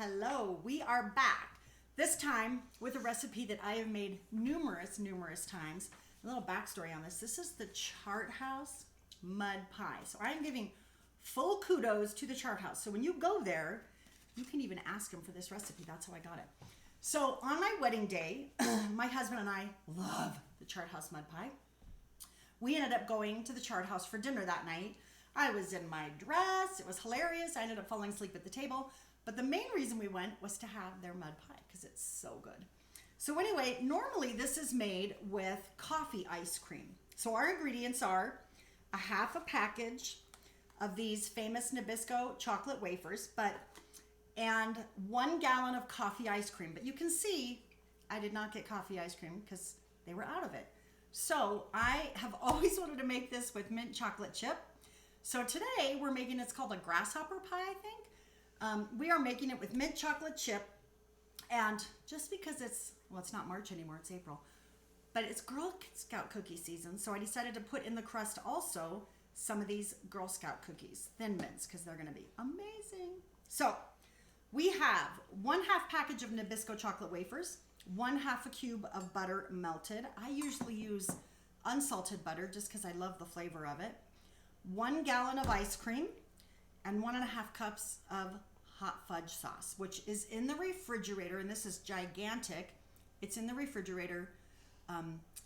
Hello, we are back. This time with a recipe that I have made numerous times. A little backstory on this. This is the Chart House mud pie. So I am giving full kudos to the Chart House. So when you go there, you can even ask them for this recipe. That's how I got it. So on my wedding day, my husband and I love the Chart House mud pie. We ended up going to the Chart House for dinner that night. I was in my dress. It was hilarious. I ended up falling asleep at the table. But the main reason we went was to have their mud pie because it's so good. So anyway, normally this is made with coffee ice cream. So our ingredients are a half a package of these famous Nabisco chocolate wafers, and 1 gallon of coffee ice cream. But you can see I did not get coffee ice cream because they were out of it. So I have always wanted to make this with mint chocolate chip. So today we're making, it's called a grasshopper pie, I think. We are making it with mint chocolate chip, and just because it's not March anymore, it's April, but it's Girl Scout cookie season, so I decided to put in the crust also some of these Girl Scout cookies, Thin Mints, because they're going to be amazing. So we have 1/2 package of Nabisco chocolate wafers, 1/2 a cube of butter melted. I usually use unsalted butter just because I love the flavor of it. 1 gallon of ice cream, and 1.5 cups of hot fudge sauce, which is in the refrigerator, and this is gigantic. It's in the refrigerator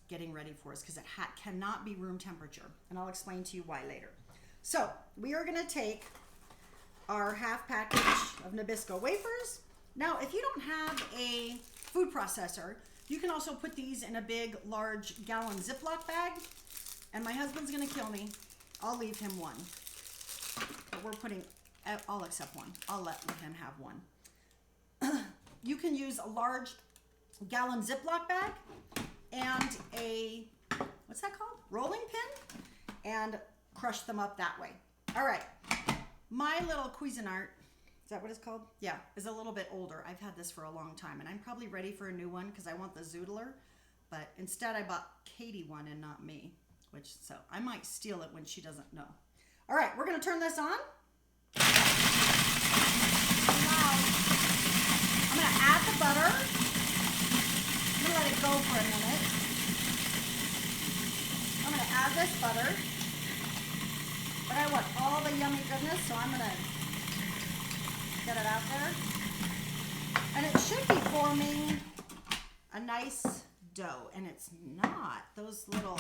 getting ready for us because it cannot be room temperature, and I'll explain to you why later. So we are going to take our 1/2 package of Nabisco wafers. Now, if you don't have a food processor, you can also put these in a big, large gallon Ziploc bag, and my husband's going to kill me. I'll leave him one. But we're putting, I'll accept one. I'll let him have one. You can use a large gallon Ziploc bag and a, what's that called? Rolling pin, and crush them up that way. All right. My little Cuisinart, is that what it's called? Yeah, is a little bit older. I've had this for a long time, and I'm probably ready for a new one because I want the Zoodler, but instead I bought Katie one and not me, so I might steal it when she doesn't know. All right, we're going to turn this on. Now, I'm going to add the butter. I'm going to let it go for a minute. I'm going to add this butter. But I want all the yummy goodness, so I'm going to get it out there. And it should be forming a nice dough, and it's not. Those little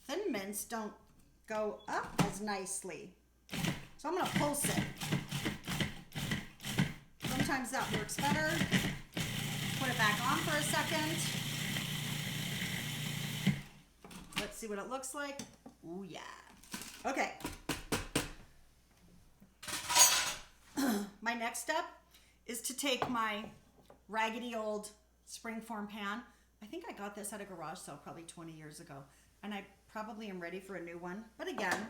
Thin Mints don't go up as nicely. So I'm going to pulse it. Sometimes that works better. Put it back on for a second. Let's see what it looks like. Ooh, yeah. Okay. My next step is to take my raggedy old springform pan. I think I got this at a garage sale probably 20 years ago, and I probably am ready for a new one. But again,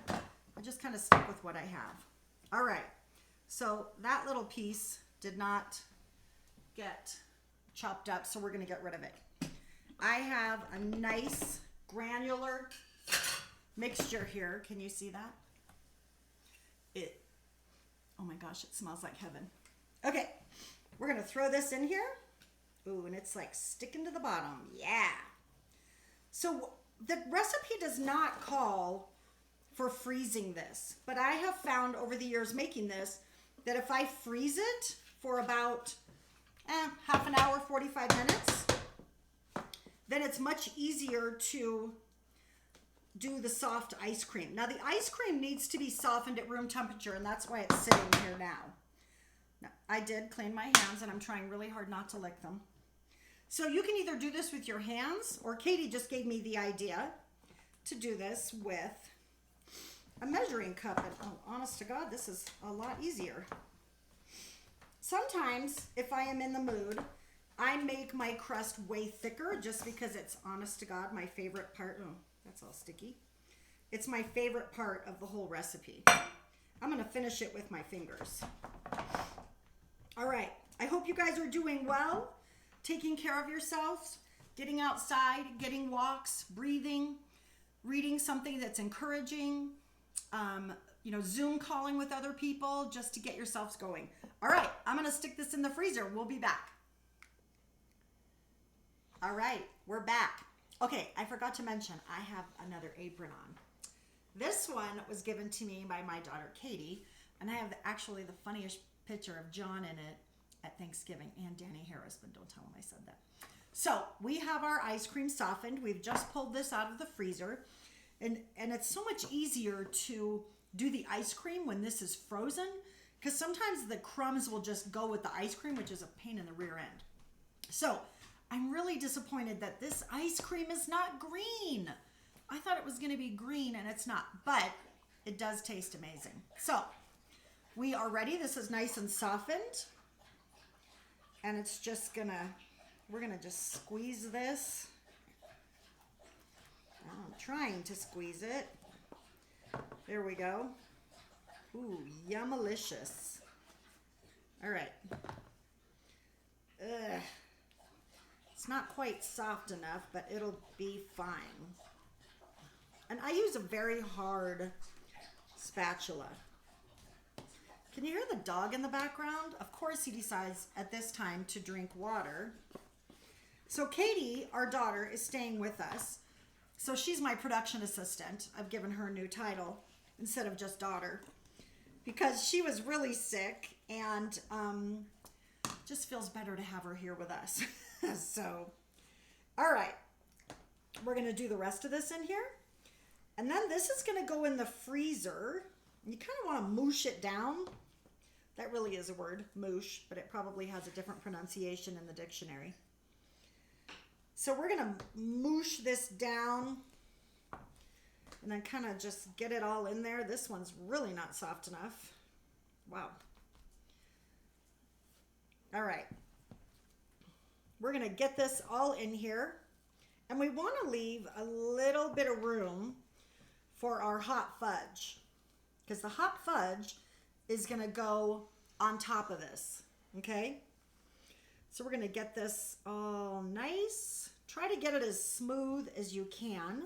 I just kind of stick with what I have. All right, so that little piece did not get chopped up, so we're going to get rid of it. I have a nice granular mixture here. Can you see that? Oh my gosh, it smells like heaven. Okay, we're going to throw this in here. Ooh, and it's like sticking to the bottom. Yeah. So the recipe does not call for freezing this, but I have found over the years making this that if I freeze it for about half an hour, 45 minutes, then it's much easier to do the soft ice cream. Now the ice cream needs to be softened at room temperature, and that's why it's sitting here now. Now, I did clean my hands, and I'm trying really hard not to lick them. So you can either do this with your hands, or Katie just gave me the idea to do this with a measuring cup. And oh, honest to God, this is a lot easier. Sometimes, if I am in the mood, I make my crust way thicker just because it's, honest to God, my favorite part. Oh, that's all sticky. It's my favorite part of the whole recipe. I'm going to finish it with my fingers. All right. I hope you guys are doing well, taking care of yourselves, getting outside, getting walks, breathing, reading something that's encouraging, Zoom calling with other people just to get yourselves going. All right, I'm going to stick this in the freezer. We'll be back. All right, we're back. Okay, I forgot to mention, I have another apron on. This one was given to me by my daughter, Katie, and I have actually the funniest picture of John in it at Thanksgiving, and Danny Harris, but don't tell him I said that. So we have our ice cream softened. We've just pulled this out of the freezer, and it's so much easier to do the ice cream when this is frozen, because sometimes the crumbs will just go with the ice cream, which is a pain in the rear end. So I'm really disappointed that this ice cream is not green. I thought it was going to be green, and it's not, but it does taste amazing. So we are ready. This is nice and softened, and it's just we're gonna just squeeze this. I'm trying to squeeze it. There we go. Ooh, yummalicious. All right. Ugh. It's not quite soft enough, but it'll be fine. And I use a very hard spatula. Can you hear the dog in the background? Of course he decides at this time to drink water. So Katie, our daughter, is staying with us. So she's my production assistant. I've given her a new title instead of just daughter, because she was really sick, and just feels better to have her here with us. So, all right, we're going to do the rest of this in here. And then this is going to go in the freezer. You kind of want to moosh it down. That really is a word, moosh, but it probably has a different pronunciation in the dictionary. So we're going to moosh this down and then kind of just get it all in there. This one's really not soft enough. Wow. All right. We're going to get this all in here, and we want to leave a little bit of room for our hot fudge, because the hot fudge is going to go on top of this. Okay. So we're going to get this all nice. Try to get it as smooth as you can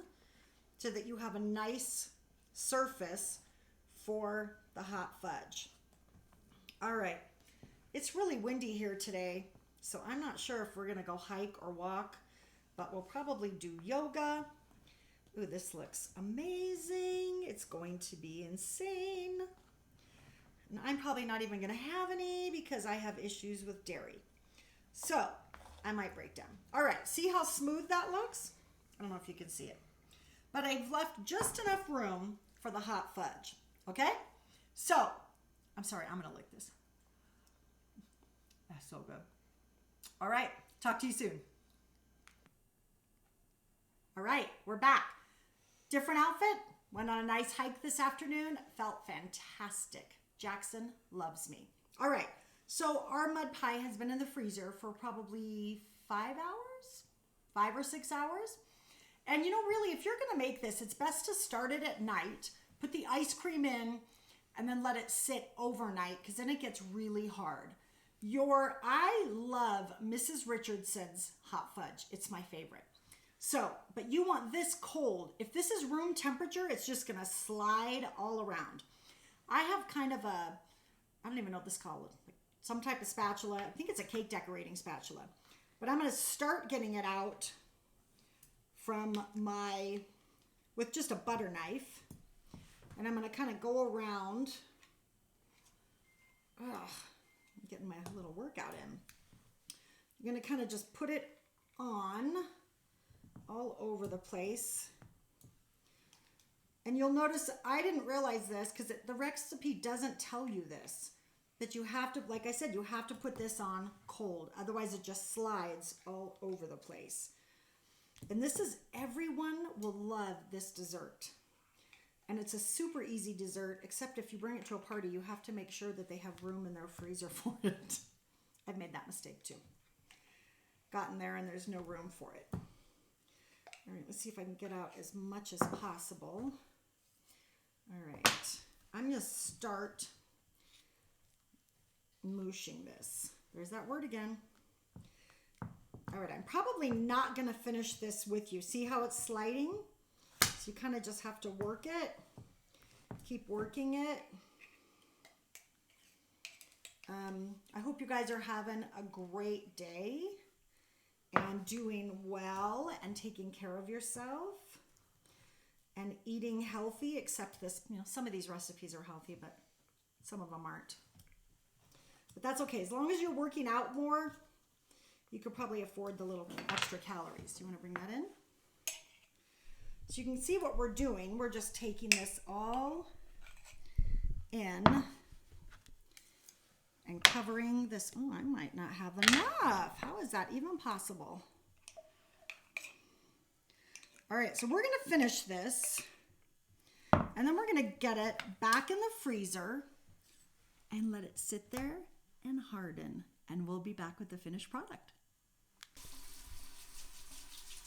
so that you have a nice surface for the hot fudge. All right. It's really windy here today, so I'm not sure if we're going to go hike or walk, but we'll probably do yoga. Ooh, this looks amazing. It's going to be insane. And I'm probably not even going to have any because I have issues with dairy. So I might break down. All right, see how smooth that looks? I don't know if you can see it, but I've left just enough room for the hot fudge. Okay? So, I'm sorry, I'm going to lick this. That's so good. All right, talk to you soon. All right, we're back. Different outfit. Went on a nice hike this afternoon. Felt fantastic. Jackson loves me. All right, so our mud pie has been in the freezer for probably 5 hours, 5 or 6 hours. And really, if you're going to make this, it's best to start it at night, put the ice cream in, and then let it sit overnight, because then it gets really hard. I love Mrs. Richardson's hot fudge. It's my favorite. So, but you want this cold. If this is room temperature, it's just going to slide all around. I have kind of I don't even know what this is called, some type of spatula. I think it's a cake decorating spatula. But I'm going to start getting it out with just a butter knife. And I'm going to kind of go around. I'm getting my little workout in. I'm going to kind of just put it on all over the place. And you'll notice I didn't realize this because the recipe doesn't tell you this, that you have to, like I said, you have to put this on cold. Otherwise it just slides all over the place. And everyone will love this dessert. And it's a super easy dessert, except if you bring it to a party, you have to make sure that they have room in their freezer for it. I've made that mistake too. Gotten there and there's no room for it. All right, let's see if I can get out as much as possible. All right, I'm going to start mooshing this. There's that word again. All right, I'm probably not going to finish this with you. See how it's sliding? So you kind of just have to work it. Keep working it. I hope you guys are having a great day and doing well and taking care of yourself and eating healthy, except this, some of these recipes are healthy, but some of them aren't. But that's okay. As long as you're working out more, you could probably afford the little extra calories. Do you want to bring that in? So you can see what we're doing. We're just taking this all in and covering this. Oh, I might not have enough. How is that even possible? All right, so we're going to finish this, and then we're going to get it back in the freezer and let it sit there and harden, and we'll be back with the finished product.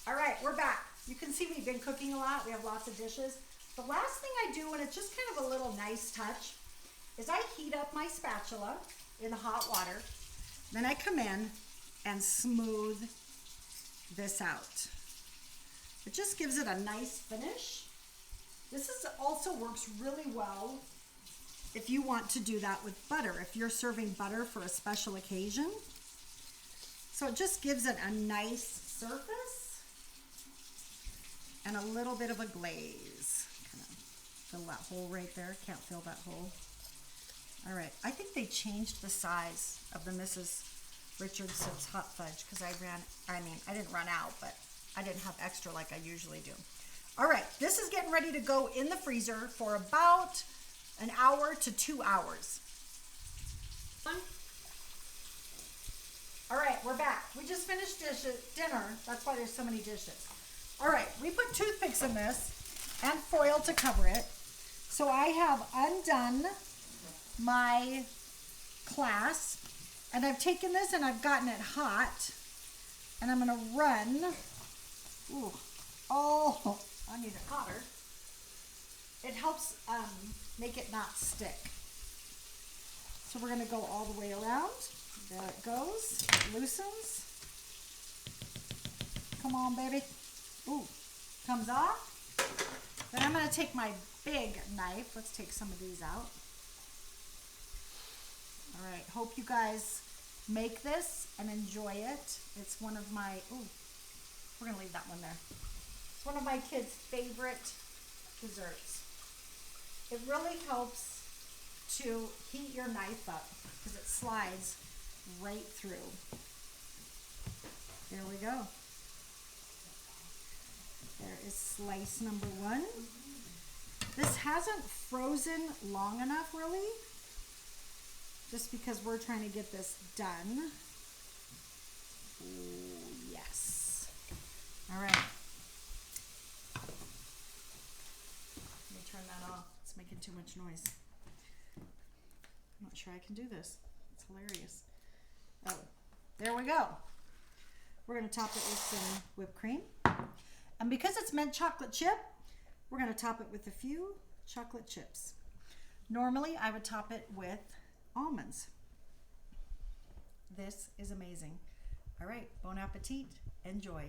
All right, we're back. You can see we've been cooking a lot. We have lots of dishes. The last thing I do, and it's just kind of a little nice touch, is I heat up my spatula in the hot water. Then I come in and smooth this out. It just gives it a nice finish. Also works really well if you want to do that with butter, if you're serving butter for a special occasion. So it just gives it a nice surface and a little bit of a glaze. Kind of fill that hole right there. Can't fill that hole. All right, I think they changed the size of the Mrs. Richardson's hot fudge because I didn't run out, but I didn't have extra like I usually do. All right, this is getting ready to go in the freezer for about an hour to 2 hours. All right, we're back. We just finished dinner. That's why there's so many dishes. All right, we put toothpicks in this and foil to cover it. So I have undone my clasp, and I've taken this and I've gotten it hot, and I'm gonna run. Ooh, oh, I need it hotter. It helps make it not stick. So we're gonna go all the way around. There it goes, loosens. Come on, baby. Ooh, comes off. Then I'm gonna take my big knife. Let's take some of these out. All right, hope you guys make this and enjoy it. It's one of my, we're gonna leave that one there. It's one of my kids' favorite desserts. It really helps to heat your knife up because it slides right through. There we go. There is slice number one. This hasn't frozen long enough, really, just because we're trying to get this done. Ooh, yes. All right. Let me turn that off. It's making too much noise. I'm not sure I can do this. It's hilarious. Oh, there we go. We're going to top it with some whipped cream. And because it's mint chocolate chip, we're going to top it with a few chocolate chips. Normally, I would top it with almonds. This is amazing. All right, bon appetit. Enjoy.